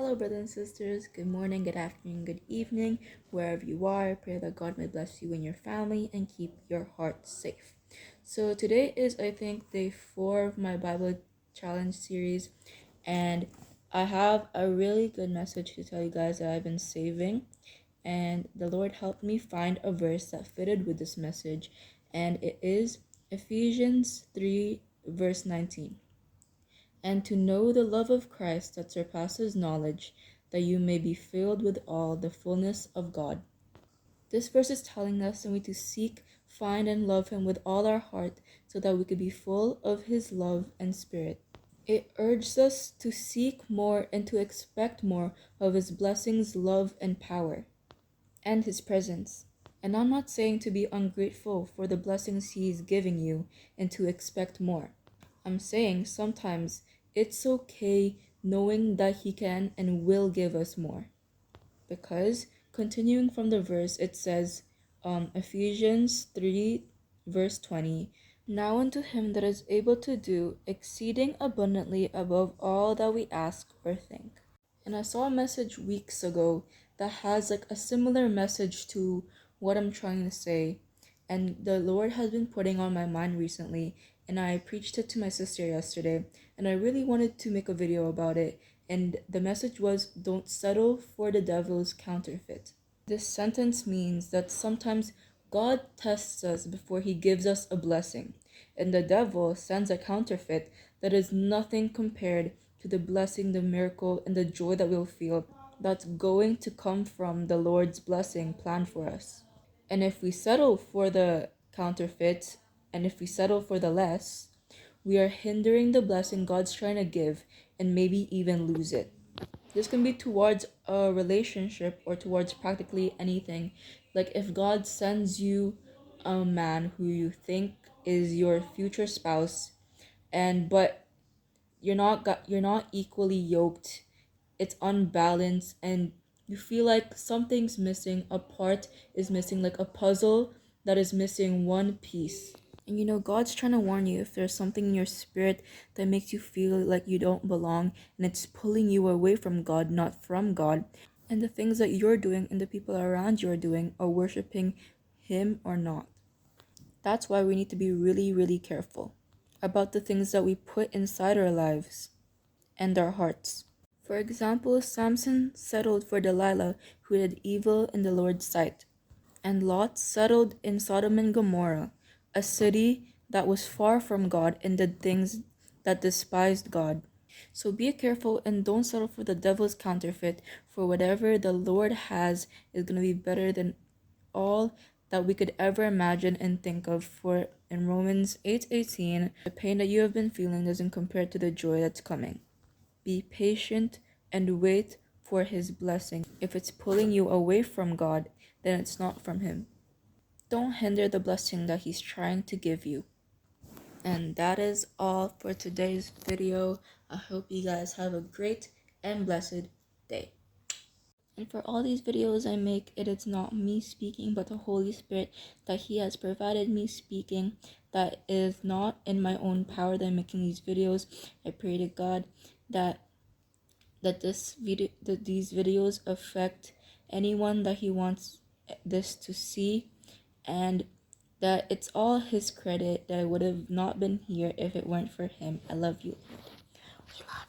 Hello, brothers and sisters. Good morning, good afternoon, good evening, wherever you are. I pray that God may bless you and your family and keep your heart safe. So, today is, I think, day 4 of my Bible challenge series, and I have a really good message to tell you guys that I've been saving. And the Lord helped me find a verse that fitted with this message, and it is Ephesians 3, verse 19. And to know the love of Christ that surpasses knowledge, that you may be filled with all the fullness of God. This verse is telling us that we need to seek, find, and love Him with all our heart so that we could be full of His love and Spirit. It urges us to seek more and to expect more of His blessings, love, and power, and His presence. And I'm not saying to be ungrateful for the blessings He is giving you and to expect more. I'm saying sometimes it's okay knowing that He can and will give us more. Because continuing from the verse, it says, Ephesians 3, verse 20, now unto Him that is able to do exceeding abundantly above all that we ask or think. And I saw a message weeks ago that has like a similar message to what I'm trying to say. And the Lord has been putting on my mind recently, and I preached it to my sister yesterday, and I really wanted to make a video about it. And the message was, don't settle for the devil's counterfeit. This sentence means that sometimes God tests us before He gives us a blessing, and the devil sends a counterfeit that is nothing compared to the blessing, the miracle, and the joy that we'll feel that's going to come from the Lord's blessing planned for us. And if we settle for the counterfeit, and if we settle for the less, we are hindering the blessing God's trying to give and maybe even lose it. This can be towards a relationship or towards practically anything. Like if God sends you a man who you think is your future spouse, but you're not equally yoked, it's unbalanced, and you feel like something's missing, a part is missing, like a puzzle that is missing one piece. And God's trying to warn you if there's something in your spirit that makes you feel like you don't belong and it's pulling you away from God, not from God. And the things that you're doing and the people around you are doing are worshiping Him or not. That's why we need to be really, really careful about the things that we put inside our lives and our hearts. For example, Samson settled for Delilah, who did evil in the Lord's sight. And Lot settled in Sodom and Gomorrah, a city that was far from God and did things that despised God. So be careful and don't settle for the devil's counterfeit, for whatever the Lord has is going to be better than all that we could ever imagine and think of. For in Romans 8:18, the pain that you have been feeling doesn't compare to the joy that's coming. Be patient and wait for His blessing. If it's pulling you away from God, then it's not from Him. Don't hinder the blessing that He's trying to give you. And that is all for today's video. I hope you guys have a great and blessed day. And for all these videos I make, it is not me speaking, but the Holy Spirit that He has provided me speaking. That is not in my own power that I'm making these videos. I pray to God that these videos affect anyone that He wants this to see, and that it's all His credit, that I would have not been here if it weren't for Him. I love you. We love